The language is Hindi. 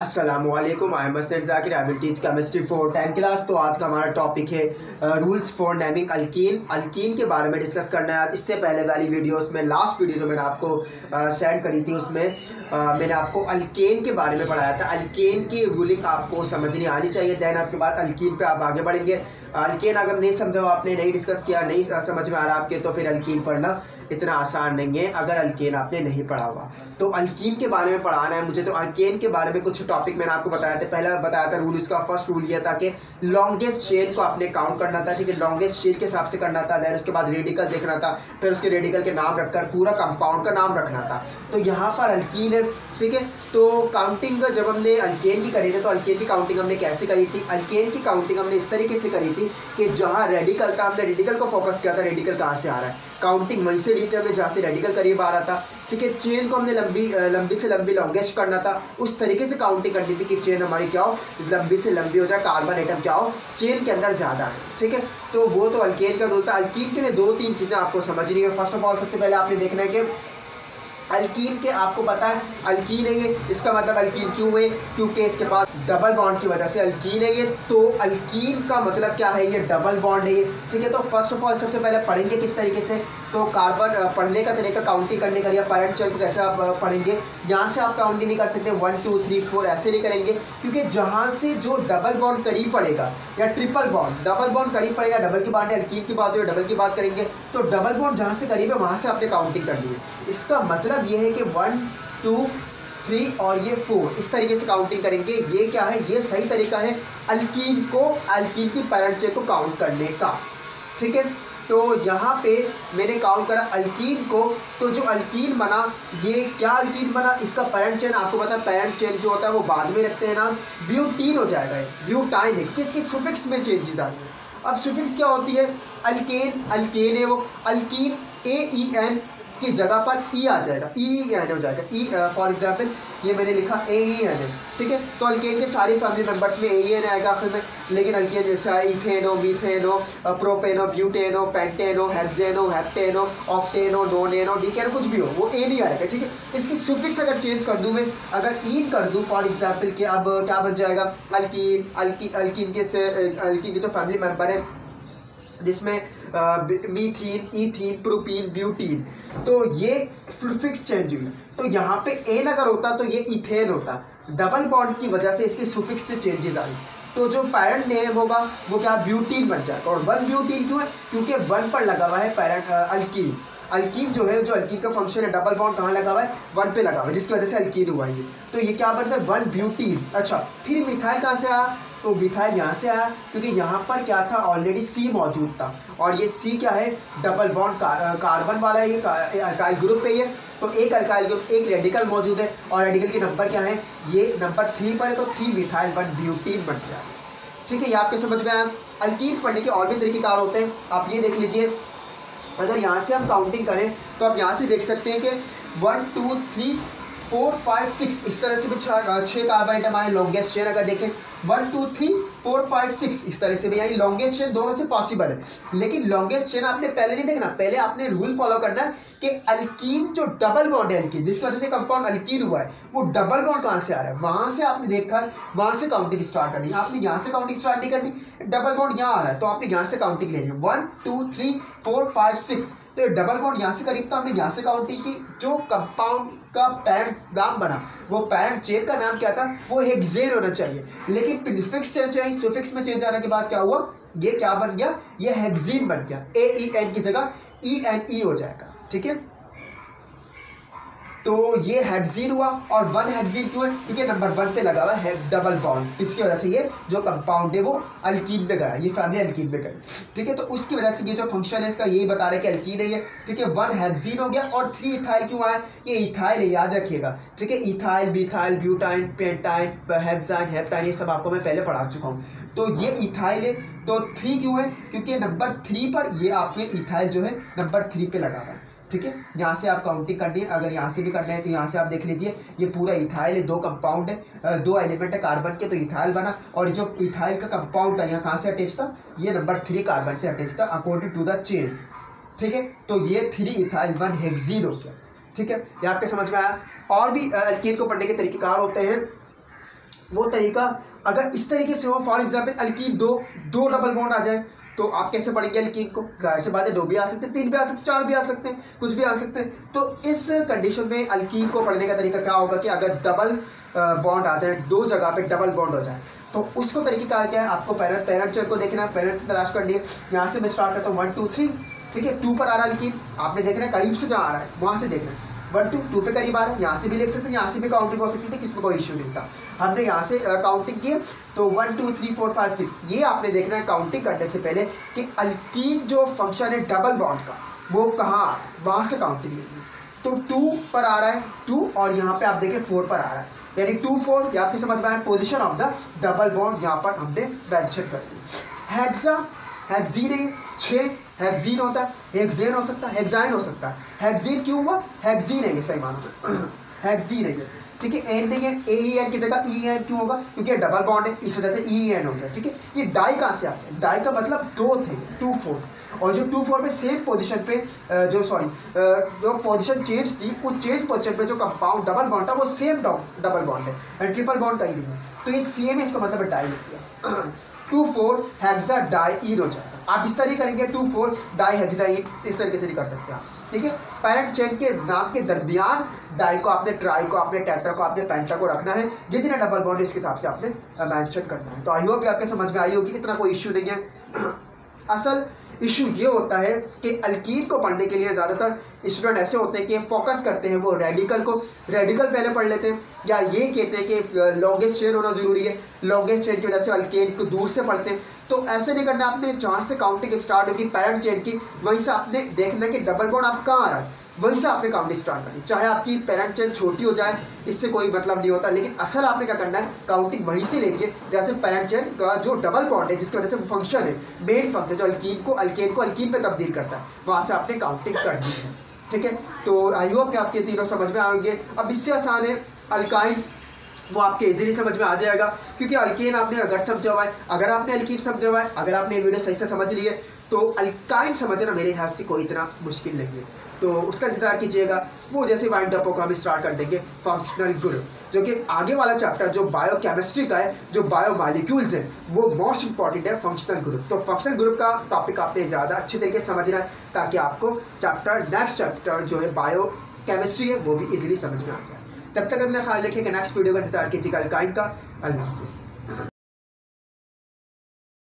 अस्सलामुअलैकुम, I am Hasan Zakir. I will teach chemistry for 10th class. तो आज का हमारा टॉपिक है rules for naming alkene. Alkene के बारे में डिस्कस करना है। इससे पहले वाली वीडियोस में, लास्ट वीडियो जो मैंने आपको सेंड करी थी, उसमें मैंने आपको अल्केन के बारे में पढ़ाया था। अल्केन की रूलिंग आपको समझनी आनी चाहिए, देन आपके बाद अल्कीन पे आप आगे बढ़ेंगे। अल्केन अगर नहीं समझा, आपने नहीं डिस्कस किया, नहीं समझ में आ रहा आपके, तो फिर अल्कीन पढ़ना इतना आसान नहीं है अगर अल्केन आपने नहीं पढ़ा हुआ। तो अल्कीन के बारे में पढ़ाना है मुझे। तो अल्केन के बारे में कुछ टॉपिक मैंने आपको बताया था। पहला बताया था रूल, इसका फर्स्ट रूल ये था कि लॉन्गेस्ट चेन को आपने काउंट करना था, ठीक है, लॉन्गेस्ट चेन के हिसाब से करना था। देन उसके बाद रेडिकल देखना था, फिर उसके रेडिकल के नाम रखकर पूरा कंपाउंड का नाम रखना था। तो यहाँ पर अल्कीन है, ठीक है। तो काउंटिंग जब हमने अल्केन की करी थी, तो अल्केन की काउंटिंग हमने कैसे करी थी? अल्केन की काउंटिंग हमने इस तरीके से करी थी कि जहाँ रेडिकल था, हमने रेडिकल को फोकस किया था। रेडिकल कहाँ से आ रहा है, काउंटिंग वहीं से ली थी हमने जहाँ से रेडिकल करीब आ रहा था, ठीक है। चेन को हमने लंबी से लंबी लॉन्गेस्ट करना था, उस तरीके से काउंटिंग करनी थी कि चेन हमारी क्या हो, लंबी से लंबी हो जाए, कार्बन एटम क्या हो, चेन के अंदर ज़्यादा है, ठीक है। तो वो तो अल्केन का रूल था। अल्कीन के लिए दो तीन चीज़ें आपको समझनी है। फर्स्ट ऑफ ऑल, सबसे पहले आपने देखना है कि अल्कीन के, आपको पता है अल्कीन है ये, इसका मतलब अल्कीन क्यों है? क्योंकि इसके पास डबल बॉन्ड की वजह से अल्कीन है ये। तो अल्कीन का मतलब क्या है? ये डबल बॉन्ड है ये, ठीक है। तो फर्स्ट ऑफ ऑल सबसे पहले पढ़ेंगे किस तरीके से। तो कार्बन पढ़ने का तरीका, काउंटिंग करने का, या पैरेंट चेन को कैसे आप पढ़ेंगे। यहाँ से आप काउंटिंग नहीं कर सकते 1 2 3 4 ऐसे नहीं करेंगे, क्योंकि जहाँ से जो डबल बॉन्ड करीब पड़ेगा, या ट्रिपल बॉन्ड, डबल बॉन्ड करीब पड़ेगा, डबल की बात है, अल्कीन की बात है, डबल की बात करेंगे, तो डबल बॉन्ड जहाँ से करीब है वहाँ से आपने काउंटिंग करनी है। इसका मतलब ये है कि 1 2 3 और ये 4 इस तरीके से काउंटिंग करेंगे। ये क्या है? ये सही तरीका है अल्कीन को, अल्कीन की पैरेंट चेन को काउंट करने का, ठीक है। तो यहाँ पे मैंने काउंट करा अल्कीन को, तो जो अल्कीन बना, ये क्या अल्कीन बना? इसका पैरेंट चेन आपको पता है, पैरेंट चेन जो होता है वो बाद में रखते हैं नाम, ब्यूटीन हो जाएगा, ब्यूटाइन है, क्योंकि इसकी सुफिक्स में चेंजेस आ रही है। अब सुफिक्स क्या होती है? अल्केन, अल्केन है वो, अल्कीन AEN की जगह पर ई आ जाएगा, EEN हो जाएगा। ई फॉर एग्जाम्पल ये मैंने लिखा AEN है, ठीक है। तो अल्केन के सारे फैमिली मेंबर्स में AEN आएगा आखिर में। लेकिन अल्केन जैसा इथेनो, मीथेनो, प्रोपेनो, ब्यूटेनो, पेंटेनो, हेक्सेनो, हेप्टेनो, ऑक्टेनो, नोनेनो, डीकेनो, कुछ भी हो, वो ए नहीं आएगा, ठीक है। इसकी सुफिक्स अगर चेंज कर दूँ मैं, अगर ईन कर दूँ फॉर एग्जाम्पल कि अब क्या बन जाएगा? अल्कीन, अल्कीन के जो फैमिली मेंबर है जिसमें मीथीन, ईथीन, प्रोपीन, ब्यूटीन, तो ये सुफिक्स चेंज हुई। तो यहाँ पे एन अगर होता तो ये इथेन होता, डबल बॉन्ड की वजह से इसकी सुफिक्स से चेंजेस आई। तो जो पैरेंट नेम होगा वो क्या? ब्यूटीन बन जाएगा। और 1 ब्यूटीन क्यों है? क्योंकि 1 पर लगा हुआ है पैरेंट अल्कीन। अल्कीन जो है, जो अल्कीन का फंक्शन है, डबल बॉन्ड कहाँ लगा हुआ है? 1 पे लगा हुआ है, जिसकी वजह से अल्कीन हुआ है। तो ये क्या बनता है? 1 ब्यूटीन। अच्छा, फिर मिथाइल कहाँ से आया? तो मिथाइल यहाँ से आया, क्योंकि यहाँ पर क्या था? ऑलरेडी C मौजूद था, और ये C क्या है? डबल बॉन्ड कार्बन वाला है, ये अल्काइल ग्रुप है ये। तो एक अल्काइल ग्रुप, एक रेडिकल मौजूद है, और रेडिकल के नंबर क्या है? ये नंबर 3 पर है, तो 3 मिथाइल 1 ब्यूटीन बन गया, ठीक है। ये आपके समझ में आया। अल्कीन पढ़ने के और भी तरीकेकार होते हैं, आप ये देख लीजिए। अगर यहाँ से हम काउंटिंग करें तो आप यहाँ से देख सकते हैं कि 1 2 3 4 5 6 इस तरह से भी 6 कार्बन आइटम आए। लॉन्गेस्ट चेन अगर देखें 1 2 3 4 5 6 इस तरह से भी आई। लॉन्गेस्ट चेन दोनों से पॉसिबल है, लेकिन लॉन्गेस्ट चेन आपने पहले नहीं देखना। पहले आपने रूल फॉलो करना है कि अल्कीन जो डबल बॉन्ड है, अल्कीन जिसकी वजह से कंपाउंड अल्कीन हुआ है, वो डबल बॉन्ड कहाँ से आ रहा है, वहाँ से आपने देखकर वहाँ से काउंटिंग स्टार्ट करनी। आपने यहाँ से काउंटिंग स्टार्ट नहीं करनी, डबल बॉन्ड यहाँ आ रहा है तो आपने यहाँ से काउंटिंग लेनी है। 1 2 3 4 5 6, तो डबल बॉन्ड यहाँ से करीब, तो हमने यहाँ से काउंटिंग की। जो कंपाउंड का पैरेंट नाम बना, वो पैरेंट चेन का नाम क्या था? वो हेक्सेन होना चाहिए। लेकिन प्रीफिक्स चेंज आई, सुफिक्स में चेंज आने के बाद क्या हुआ? ये क्या बन गया? ये हेक्सीन बन गया। AEN की जगह ENE हो जाएगा, ठीक है। तो ये हेक्सीन हुआ। और 1 हेक्सीन क्यों है? क्योंकि नंबर 1 पे लगा हुआ है डबल बॉन्ड, इसकी वजह से ये जो कंपाउंड है वो अल्कीन में गया, ये फैमिली अल्कीन में गई, ठीक है। तो उसकी वजह से ये जो फंक्शन है इसका यही बता रहा है कि अल्कीन है ये, ठीक है। 1 हेक्सीन हो गया। और 3 इथाइल क्यों आया? ये इथाइल है, याद रखिएगा, ठीक है। Ethyl, बीथाइल, butyne, pentyne, hexyne, heptyne, ये सब आपको मैं पहले पढ़ा चुका हूँ। तो ये इथाइल है। तो 3 क्यों है? क्योंकि नंबर 3 पर ये आपके इथाइल जो है नंबर 3 पे लगा हुआ है, ठीक है। यहाँ से आप काउंटिंग करनी है। अगर यहाँ से भी करना है तो यहाँ से आप देख लीजिए, ये पूरा इथाइल है, 2 कंपाउंड है, 2 एलिमेंट है कार्बन के, तो इथाइल बना। और जो इथाइल का कंपाउंड है यहाँ कहाँ से अटैच था? ये नंबर 3 कार्बन से अटैच था अकॉर्डिंग टू द चेन, ठीक है। तो ये 3 इथाइल 1 हेक्सीन हो गया, ठीक है। ये आपके समझ में आया। और भी अल्कीन को पढ़ने के तरीकेकार होते हैं। वो तरीका अगर इस तरीके से हो, फॉर एग्जाम्पल अल्कीन दो डबल बॉन्ड आ जाए, तो आप कैसे पढ़ेंगे अल्कीन को? जाहिर सी बात है, 2 भी आ सकते हैं, 3 भी आ सकते हैं, 4 भी आ सकते हैं, कुछ भी आ सकते हैं। तो इस कंडीशन में अल्कीन को पढ़ने का तरीका क्या होगा कि अगर डबल बॉन्ड आ जाए, 2 जगह पे डबल बॉन्ड हो जाए, तो उसको तरीका क्या है? आपको पेरेंट चेन को देखना है, पेरेंट की तलाश करनी है। यहाँ से मैं स्टार्ट करता हूँ 1 2 3, ठीक है। 2 पर आ रहा है अल्कीन, आपने देखना है करीब से जहाँ आ रहा है वहाँ से देखना है। 1 2 पे करीब आ रहा है, यहाँ से भी लिख सकते हैं, यहाँ से भी काउंटिंग हो सकती है, किसमें कोई इशू नहीं था। हमने यहाँ से काउंटिंग की, तो 1 2 3 4 5 6 ये आपने देखना है काउंटिंग करने से पहले कि अल्कीन जो फंक्शन है डबल बॉन्ड का वो कहाँ आ रहा है, वहाँ से काउंटिंग लेंगे। तो 2 पर आ रहा है 2, और यहाँ पे आप देखिए 4 पर आ रहा है, यानी 2 4 ये आपकी समझ में आया। Position of the double bond यहाँ पर हमने मेंशन कर दी। हेक्सा हेक्सीन है 6, हेक्सीन होता है, हेक्सेन हो सकता है, हेक्साइन हो सकता है। हेक्सीन क्यों हुआ? हेक्सीन है ये, सही मानो हेक्सीन है ये, ठीक है। एन नहीं है, AEN की जगह EN क्यों होगा? क्योंकि डबल बॉन्ड है, इस वजह से EN हो गया, ठीक है। ये डाई कहाँ से आता है? डाई का मतलब 2 थे, 2 4, और जो 2 4 में सेम पोजीशन पे जो पोजीशन चेंज थी, उस चेंज पोजीशन पे जो कंपाउंड डबल बॉन्ड था वो सेम डबल बॉन्ड है, एंड ट्रिपल बॉन्ड कहीं नहीं है, तो ये सेम है, इसका मतलब डाई हो गया। 2 4 हेक्सा डाईन हो जाएगा। आप इस तरह करेंगे 2 4 डाई हेक्साइन, इस तरीके से नहीं कर सकते आप, ठीक है। पैरेंट चेन के नाम के दरमियान डाई को आपने, ट्राई को आपने, टेट्रा को आपने, पेंटा को रखना है, जितने डबल बॉन्ड इसके हिसाब से आपने मेंशन करना है। तो आई होप आपके समझ में आई होगी, इतना कोई इश्यू नहीं है। असल इशू ये होता है कि अल्कीन को पढ़ने के लिए ज़्यादातर स्टूडेंट ऐसे होते हैं कि फोकस करते हैं वो रेडिकल को, रेडिकल पहले पढ़ लेते हैं, या ये कहते हैं कि लॉन्गेस्ट चेन होना ज़रूरी है, लॉन्गेस्ट चेन की वजह से अल्कीन को दूर से पढ़ते हैं। तो ऐसे नहीं करना, आपने जहाँ से काउंटिंग स्टार्ट होगी पैरेंट चेन की, वहीं से आपने देखना कि डबल बॉन्ड आप कहाँ आ रहा है, वहीं से आपने काउंटिंग स्टार्ट करनी। चाहे आपकी पैरेंट चेन छोटी हो जाए, इससे कोई मतलब नहीं होता, लेकिन असल आपने क्या करना है, काउंटिंग वहीं से लेके, जैसे पैरेंट चेन का जो डबल बॉन्ड है जिसकी वजह से वो फंक्शन है, मेन फंक्शन जो अल्कीन को अल्कीन पे तब्दील करता है, वहाँ से आपने काउंटिंग करनी है, ठीक है। तो आई होप कि आपके तीनों समझ में आएंगे। अब इससे आसान है अल्काइन, वो आपके इजीली समझ में आ जाएगा, क्योंकि अल्कीन आपने अगर समझा हुआ है, अगर आपने अल्कीन समझा हुआ है, अगर आपने ये वीडियो सही से समझ ली है, तो अल्काइन समझना मेरे हिसाब से कोई इतना मुश्किल नहीं है। तो उसका इंतजार कीजिएगा, वो जैसे वाइंड अप को हम स्टार्ट कर देंगे फंक्शनल ग्रुप, जो कि आगे वाला चैप्टर जो बायोकेमिस्ट्री का है, जो बायोमॉलिक्यूल्स है, वो मोस्ट इंपॉर्टेंट है फंक्शनल ग्रुप। तो फंक्शनल ग्रुप का टॉपिक आपने ज़्यादा अच्छे तरीके से समझना है, ताकि आपको नेक्स्ट चैप्टर जो है बायोकेमिस्ट्री है वो भी इजीली समझ में आ जाए। तब तक अपना ख्याल रखिएगा, नेक्स्ट वीडियो का इंतजार कीजिएगा अल्काइन का। अल्लाह हाफिज़।